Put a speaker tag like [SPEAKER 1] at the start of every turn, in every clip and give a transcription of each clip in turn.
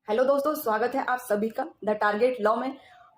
[SPEAKER 1] Hello दोस्तों, स्वागत है आप सभी का द टारगेट लॉ में।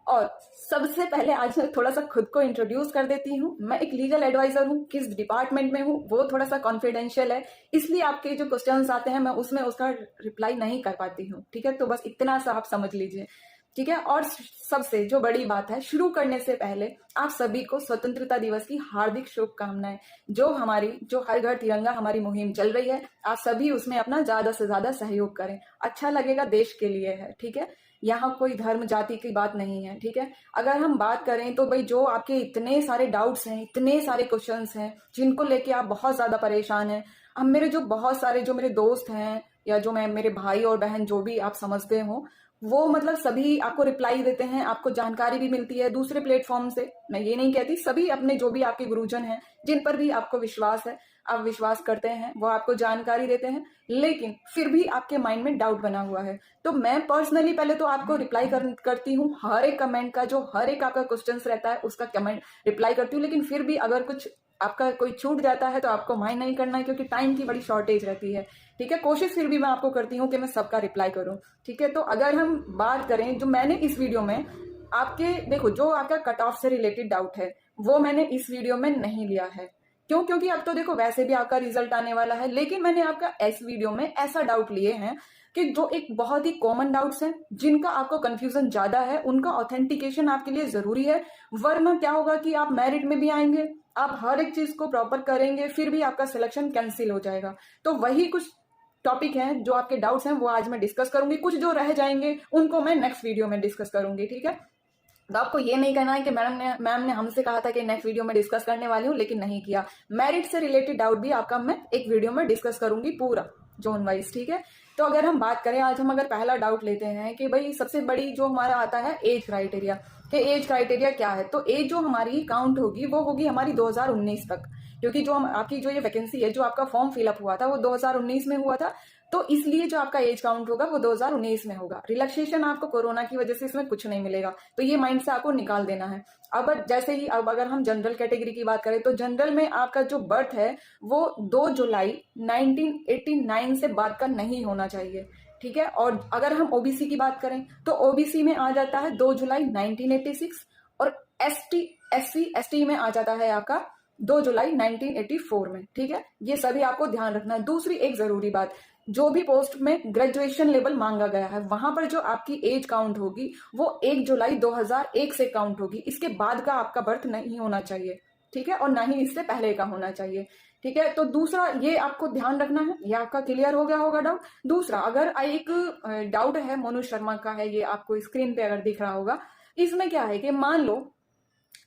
[SPEAKER 1] और सबसे पहले आज मैं थोड़ा सा खुद को इंट्रोड्यूस कर देती हूँ। मैं एक लीगल एडवाइजर हूँ। किस डिपार्टमेंट में हूँ वो थोड़ा सा कॉन्फिडेंशियल है, इसलिए आपके जो क्वेश्चंस आते हैं मैं उसमें उसका रिप्लाई नहीं कर पाती हूँ। ठीक है, तो बस इतना सा आप समझ लीजिए। ठीक है, और सबसे जो बड़ी बात है, शुरू करने से पहले आप सभी को स्वतंत्रता दिवस की हार्दिक शुभकामनाएं। जो हर घर तिरंगा हमारी मुहिम चल रही है, आप सभी उसमें अपना ज्यादा से ज्यादा सहयोग करें। अच्छा लगेगा, देश के लिए है। ठीक है, यहाँ कोई धर्म जाति की बात नहीं है। ठीक है, अगर हम बात करें तो भाई जो आपके इतने सारे डाउट्स हैं, इतने सारे क्वेश्चंस हैं जिनको लेके आप बहुत ज्यादा परेशान हैं। अब मेरे जो बहुत सारे जो मेरे दोस्त हैं या जो मैं मेरे भाई और बहन जो भी आप समझते हो, वो मतलब सभी आपको रिप्लाई देते हैं, आपको जानकारी भी मिलती है दूसरे प्लेटफॉर्म से। मैं ये नहीं कहती, सभी अपने जो भी आपके गुरुजन हैं जिन पर भी आपको विश्वास है, आप विश्वास करते हैं, वो आपको जानकारी देते हैं। लेकिन फिर भी आपके माइंड में डाउट बना हुआ है, तो मैं पर्सनली पहले तो आपको रिप्लाई करती हूँ। हर एक कमेंट का, जो हर एक आपका क्वेश्चन रहता है उसका कमेंट रिप्लाई करती हूँ। लेकिन फिर भी अगर कुछ आपका कोई छूट जाता है तो आपको माइंड नहीं करना है, क्योंकि टाइम की बड़ी शॉर्टेज रहती है। ठीक है, कोशिश फिर भी मैं आपको करती हूँ कि मैं सबका रिप्लाई करूँ। ठीक है, तो अगर हम बात करें, जो मैंने इस वीडियो में आपके देखो जो आपका कट ऑफ से रिलेटेड डाउट है वो मैंने इस वीडियो में नहीं लिया है। क्यों? क्योंकि अब तो देखो वैसे भी आपका रिजल्ट आने वाला है। लेकिन मैंने आपका इस वीडियो में ऐसा डाउट लिए हैं कि जो एक बहुत ही कॉमन डाउट्स हैं, जिनका आपको कंफ्यूजन ज्यादा है, उनका ऑथेंटिकेशन आपके लिए जरूरी है। वरना क्या होगा कि आप मेरिट में भी आएंगे, आप हर एक चीज को प्रॉपर करेंगे, फिर भी आपका सिलेक्शन कैंसिल हो जाएगा। तो वही कुछ टॉपिक हैं, जो आपके डाउट्स हैं वो आज मैं डिस्कस करूंगी। कुछ जो रह जाएंगे उनको मैं नेक्स्ट वीडियो में डिस्कस करूंगी। ठीक है, तो आपको ये नहीं कहना है कि मैम ने हमसे कहा था कि नेक्स्ट वीडियो में डिस्कस करने वाली हूँ लेकिन नहीं किया। मेरिट से रिलेटेड डाउट भी आपका मैं एक वीडियो में डिस्कस करूंगी पूरा जोन वाइज। ठीक है, तो अगर हम बात करें, आज हम अगर पहला डाउट लेते हैं कि भाई सबसे बड़ी जो हमारा आता है एज क्राइटेरिया, कि एज क्राइटेरिया क्या है। तो एज जो हमारी काउंट होगी वो होगी हमारी 2019 तक, क्योंकि जो आपकी जो ये वैकेंसी है, जो आपका फॉर्म फिलअप हुआ था वो 2019 में हुआ था। तो इसलिए जो आपका एज काउंट होगा वो 2019 में होगा। रिलैक्सेशन आपको कोरोना की वजह से इसमें कुछ नहीं मिलेगा, तो ये माइंड से आपको निकाल देना है। अब जैसे ही अब अगर हम जनरल कैटेगरी की बात करें, तो जनरल में आपका जो बर्थ है वो 2 जुलाई 1989 से बाद का नहीं होना चाहिए। ठीक है, और अगर हम ओबीसी की बात करें तो ओबीसी में आ जाता है 2 जुलाई 1986, और एसटी एससी एसटी में आ जाता है आपका 2 जुलाई 1984 में। ठीक है, ये सभी आपको ध्यान रखना है। दूसरी एक जरूरी बात, जो भी पोस्ट में ग्रेजुएशन लेवल मांगा गया है वहां पर जो आपकी एज काउंट होगी वो 1 जुलाई 2001 से काउंट होगी। इसके बाद का आपका बर्थ नहीं होना चाहिए। ठीक है, और ना ही इससे पहले का होना चाहिए। ठीक है, तो दूसरा ये आपको ध्यान रखना है। ये आपका क्लियर हो गया होगा डाउट। दूसरा, अगर एक डाउट है मोनू शर्मा का है, ये आपको स्क्रीन पे अगर दिख रहा होगा। इसमें क्या है कि मान लो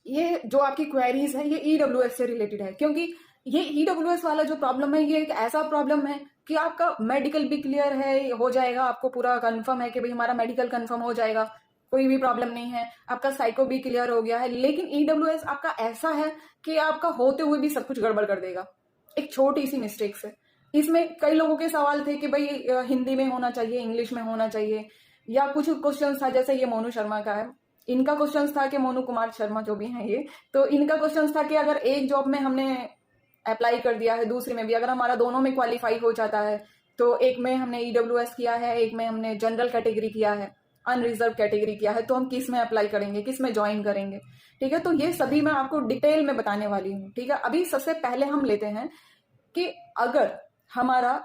[SPEAKER 1] ये जो आपकी क्वेरीज है ये ईडब्ल्यूएस से रिलेटेड है, क्योंकि ये ईडब्ल्यूएस वाला जो प्रॉब्लम है ये एक ऐसा प्रॉब्लम है कि आपका मेडिकल भी क्लियर है, हो जाएगा, आपको पूरा कंफर्म है कि भाई हमारा मेडिकल कंफर्म हो जाएगा, कोई भी प्रॉब्लम नहीं है। आपका साइको भी क्लियर हो गया है। लेकिन ईडब्ल्यूएस आपका ऐसा है कि आपका होते हुए भी सब कुछ गड़बड़ कर देगा एक छोटी सी मिस्टेक से। इसमें कई लोगों के सवाल थे कि भाई हिंदी में होना चाहिए, इंग्लिश में होना चाहिए, या कुछ क्वेश्चन था जैसे ये मोनू शर्मा का है, इनका क्वेश्चन था कि मोनू कुमार शर्मा जो भी हैं ये, तो इनका क्वेश्चन था कि अगर एक जॉब में हमने अप्लाई कर दिया है, दूसरे में भी अगर हमारा दोनों में क्वालिफाई हो जाता है, तो एक में हमने ईडब्ल्यूएस किया है, एक में हमने जनरल कैटेगरी किया है, अनरिजर्व कैटेगरी किया है, तो हम किस में अप्लाई करेंगे, किस में ज्वाइन करेंगे। ठीक है, तो ये सभी मैं आपको डिटेल में बताने वाली हूँ। ठीक है, अभी सबसे पहले हम लेते हैं कि अगर हमारा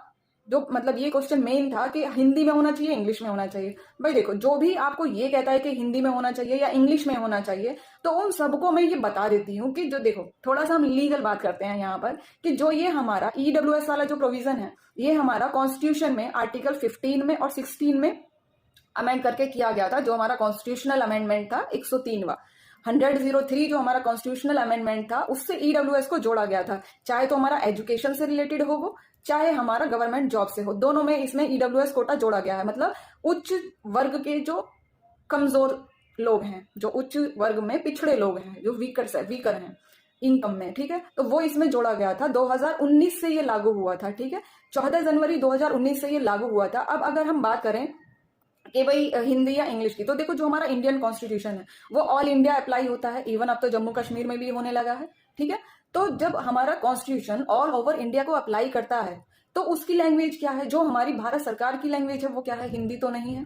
[SPEAKER 1] जो मतलब ये क्वेश्चन मेन था कि हिंदी में होना चाहिए, इंग्लिश में होना चाहिए। भाई देखो, जो भी आपको ये कहता है कि हिंदी में होना चाहिए या इंग्लिश में होना चाहिए, तो उन सबको मैं ये बता देती हूँ कि जो देखो, थोड़ा सा हम लीगल बात करते हैं यहाँ पर, कि जो ये हमारा ईडब्ल्यूएस वाला जो प्रोविजन है ये हमारा कॉन्स्टिट्यूशन में आर्टिकल 15 में और 16 में अमेंड करके किया गया था। जो हमारा कॉन्स्टिट्यूशनल अमेंडमेंट था 103वां 103 जो हमारा कॉन्स्टिट्यूशनल अमेंडमेंट था, उससे ईडब्ल्यूएस को जोड़ा गया था। चाहे तो हमारा एजुकेशन से रिलेटेड हो, चाहे हमारा गवर्नमेंट जॉब से हो, दोनों में इसमें ईडब्ल्यूएस कोटा जोड़ा गया है। मतलब उच्च वर्ग के जो कमजोर लोग हैं, जो उच्च वर्ग में पिछड़े लोग हैं, जो वीकर हैं इनकम में। ठीक है, तो वो इसमें जोड़ा गया था। 2019 से ये लागू हुआ था। ठीक है, 14 जनवरी 2019 से ये लागू हुआ था। अब अगर हम बात करें कि भाई हिंदी या इंग्लिश की, तो देखो जो हमारा इंडियन कॉन्स्टिट्यूशन है वो ऑल इंडिया अप्लाई होता है, इवन अब तो जम्मू कश्मीर में भी होने लगा है। ठीक है, तो जब हमारा कॉन्स्टिट्यूशन ऑल ओवर इंडिया को अप्लाई करता है तो उसकी लैंग्वेज क्या है, जो हमारी भारत सरकार की लैंग्वेज है वो क्या है, हिंदी तो नहीं है।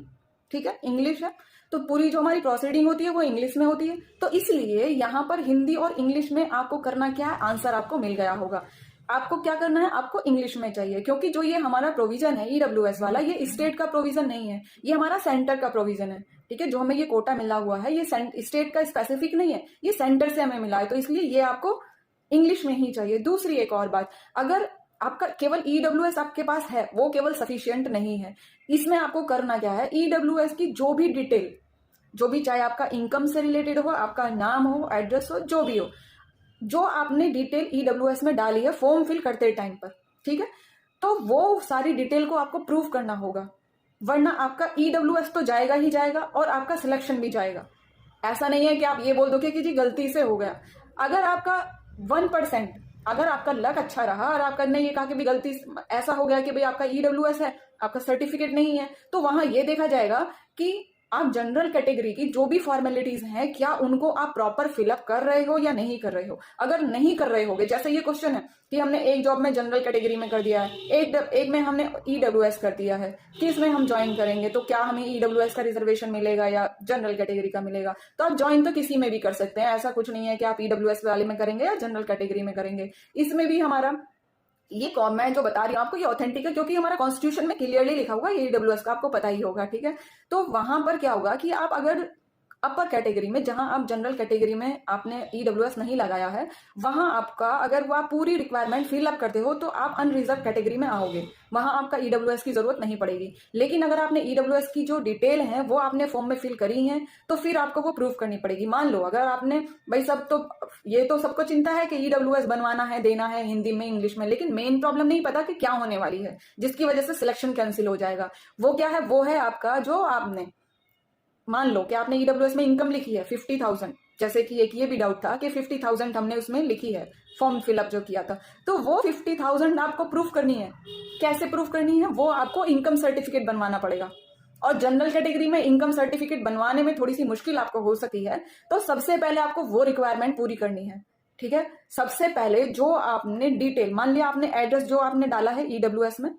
[SPEAKER 1] ठीक है, इंग्लिश है, तो पूरी जो हमारी प्रोसीडिंग होती है वो इंग्लिश में होती है। तो इसलिए यहाँ पर हिंदी और इंग्लिश में आपको करना क्या है, आंसर आपको मिल गया होगा। आपको क्या करना है, आपको इंग्लिश में चाहिए, क्योंकि जो ये हमारा प्रोविजन है ईडब्ल्यूएस वाला, ये स्टेट का प्रोविजन नहीं है, ये हमारा सेंटर का प्रोविजन है। ठीक है, जो हमें ये कोटा मिला हुआ है ये स्टेट का स्पेसिफिक नहीं है, ये सेंटर से हमें मिला है, तो इसलिए ये आपको इंग्लिश में ही चाहिए। दूसरी एक और बात, अगर आपका केवल ईडब्ल्यूएस आपके पास है, वो केवल सफिशियंट नहीं है। इसमें आपको करना क्या है, ईडब्ल्यूएस की जो भी डिटेल, जो भी चाहे आपका इनकम से रिलेटेड हो, आपका नाम हो, एड्रेस हो, जो भी हो, जो आपने डिटेल ईडब्ल्यूएस में डाली है फॉर्म फिल करते टाइम पर, ठीक है, तो वो सारी डिटेल को आपको प्रूव करना होगा, वरना आपका ईडब्ल्यूएस तो जाएगा ही जाएगा और आपका सिलेक्शन भी जाएगा। ऐसा नहीं है कि आप ये बोल दो कि जी गलती से हो गया। अगर आपका 1%, अगर आपका लक अच्छा रहा और आपका ने ये कहा कि भी गलती ऐसा हो गया कि भाई आपका ईडब्ल्यूएस है, आपका सर्टिफिकेट नहीं है, तो वहां ये देखा जाएगा कि आप जनरल कैटेगरी की जो भी फॉर्मेलिटीज हैं, क्या उनको आप प्रॉपर फिलअप कर रहे हो या नहीं कर रहे हो। अगर नहीं कर रहे होगे, जैसे ये क्वेश्चन है कि हमने एक जॉब में जनरल कैटेगरी में कर दिया है, एक में हमने ईडब्ल्यूएस कर दिया है, किस में हम ज्वाइन करेंगे, तो क्या हमें ईडब्ल्यूएस का रिजर्वेशन मिलेगा या जनरल कैटेगरी का मिलेगा। तो आप ज्वाइन तो किसी में भी कर सकते हैं, ऐसा कुछ नहीं है कि आप ईडब्ल्यूएस वाले में करेंगे या जनरल कैटेगरी में करेंगे। इसमें भी हमारा ये कौन, मैं जो बता रही हूँ आपको ये ऑथेंटिक है, क्योंकि हमारा कॉन्स्टिट्यूशन में क्लियरली लिखा हुआ है ईडब्ल्यूएस का, आपको पता ही होगा। ठीक है, तो वहां पर क्या होगा कि आप अगर अपर कैटेगरी में, जहां आप जनरल कैटेगरी में आपने ईडब्ल्यूएस नहीं लगाया है, वहां आपका अगर वो आप पूरी रिक्वायरमेंट फिलअप करते हो तो आप अनरिजर्व कैटेगरी में आओगे, वहां आपका ईडब्ल्यूएस की जरूरत नहीं पड़ेगी। लेकिन अगर आपने ईडब्ल्यूएस की जो डिटेल है वो आपने फॉर्म में फिल करी है, तो फिर आपको वो प्रूफ करनी पड़ेगी। मान लो अगर आपने, भाई सब तो ये तो सबको चिंता है कि ईडब्ल्यूएस बनवाना है, देना है हिंदी में, इंग्लिश में, लेकिन मेन प्रॉब्लम नहीं पता कि क्या होने वाली है, जिसकी वजह से सिलेक्शन कैंसिल हो जाएगा। वो क्या है, वो है आपका जो आपने, मान लो कि आपने ईडब्ल्यूएस में इनकम लिखी है 50,000, जैसे कि एक ये भी डाउट था कि 50,000 हमने उसमें लिखी है फॉर्म फिलअप जो किया था, तो वो 50,000 आपको प्रूफ करनी है। कैसे प्रूफ करनी है, वो आपको इनकम सर्टिफिकेट बनवाना पड़ेगा। और जनरल कैटेगरी में इनकम सर्टिफिकेट बनवाने में थोड़ी सी मुश्किल आपको हो सकती है, तो सबसे पहले आपको वो रिक्वायरमेंट पूरी करनी है। ठीक है, सबसे पहले जो आपने डिटेल, मान लिया आपने एड्रेस जो आपने डाला है ईडब्ल्यूएस में,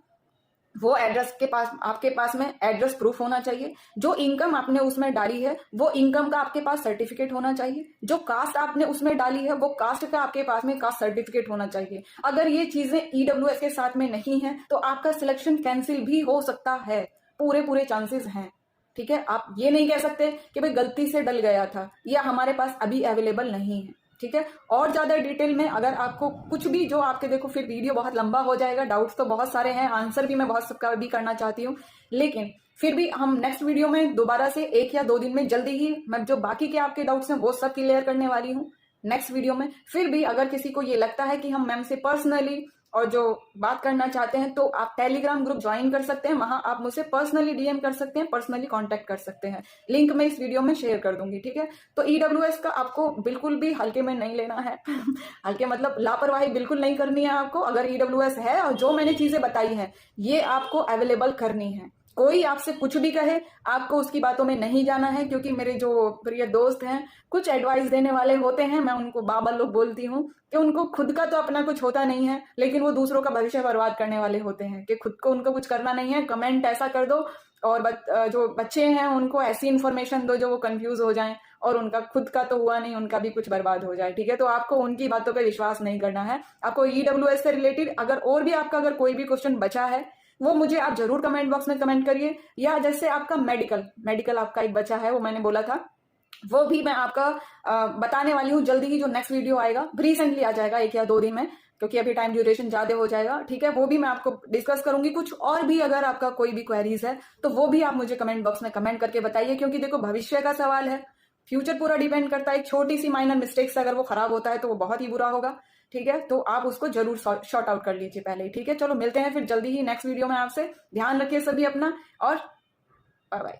[SPEAKER 1] वो एड्रेस के पास, आपके पास में एड्रेस प्रूफ होना चाहिए। जो इनकम आपने उसमें डाली है वो इनकम का आपके पास सर्टिफिकेट होना चाहिए। जो कास्ट आपने उसमें डाली है वो कास्ट का आपके पास में कास्ट सर्टिफिकेट होना चाहिए। अगर ये चीजें ईडब्ल्यूएस के साथ में नहीं है तो आपका सिलेक्शन कैंसिल भी हो सकता है, पूरे चांसेस हैं। ठीक है, आप ये नहीं कह सकते कि भाई गलती से डल गया था, या हमारे पास अभी अवेलेबल नहीं है। ठीक है, और ज्यादा डिटेल में अगर आपको कुछ भी जो आपके, देखो फिर वीडियो बहुत लंबा हो जाएगा, डाउट्स तो बहुत सारे हैं, आंसर भी मैं बहुत सबका भी करना चाहती हूँ, लेकिन फिर भी हम नेक्स्ट वीडियो में दोबारा से 1 या 2 दिन में जल्दी ही मैं जो बाकी के आपके डाउट्स हैं वो सब क्लियर करने वाली हूँ नेक्स्ट वीडियो में। फिर भी अगर किसी को ये लगता है कि हम मैम से पर्सनली और जो बात करना चाहते हैं, तो आप टेलीग्राम ग्रुप ज्वाइन कर सकते हैं, वहां आप मुझसे पर्सनली डीएम कर सकते हैं, पर्सनली कांटेक्ट कर सकते हैं। लिंक मैं इस वीडियो में शेयर कर दूंगी। ठीक है, तो ईडब्ल्यूएस का आपको बिल्कुल भी हल्के में नहीं लेना है हल्के मतलब लापरवाही बिल्कुल नहीं करनी है आपको। अगर ईडब्ल्यूएस है और जो मैंने चीजें बताई हैं ये आपको अवेलेबल करनी है। कोई आपसे कुछ भी कहे, आपको उसकी बातों में नहीं जाना है, क्योंकि मेरे जो प्रिय दोस्त हैं कुछ एडवाइस देने वाले होते हैं, मैं उनको बाबा लोग बोलती हूँ कि उनको खुद का तो अपना कुछ होता नहीं है, लेकिन वो दूसरों का भविष्य बर्बाद करने वाले होते हैं कि खुद को उनको कुछ करना नहीं है। कमेंट ऐसा कर दो और जो बच्चे हैं उनको ऐसी इन्फॉर्मेशन दो जो वो कंफ्यूज हो जाएं और उनका खुद का तो हुआ नहीं, उनका भी कुछ बर्बाद हो जाए। ठीक है, तो आपको उनकी बातों पर विश्वास नहीं करना है। आपको ईडब्ल्यूएस से रिलेटेड अगर और भी आपका अगर कोई भी क्वेश्चन बचा है वो मुझे आप जरूर कमेंट बॉक्स में कमेंट करिए, या जैसे आपका मेडिकल आपका एक बचा है, वो मैंने बोला था, वो भी मैं आपका बताने वाली हूँ जल्दी ही। जो नेक्स्ट वीडियो आएगा रिसेंटली आ जाएगा 1 या 2 दिन में, क्योंकि अभी टाइम ड्यूरेशन ज्यादा हो जाएगा। ठीक है, वो भी मैं आपको डिस्कस करूंगी। कुछ और भी अगर आपका कोई भी क्वेरीज है तो वो भी आप मुझे कमेंट बॉक्स में कमेंट करके बताइए, क्योंकि देखो भविष्य का सवाल है, फ्यूचर पूरा डिपेंड करता है। एक छोटी सी माइनर मिस्टेक्स अगर वो खराब होता है तो वो बहुत ही बुरा होगा। ठीक है, तो आप उसको जरूर शॉर्ट आउट कर लीजिए पहले ही। ठीक है, चलो मिलते हैं फिर जल्दी ही नेक्स्ट वीडियो में आपसे। ध्यान रखिए सभी अपना, और बाय बाय।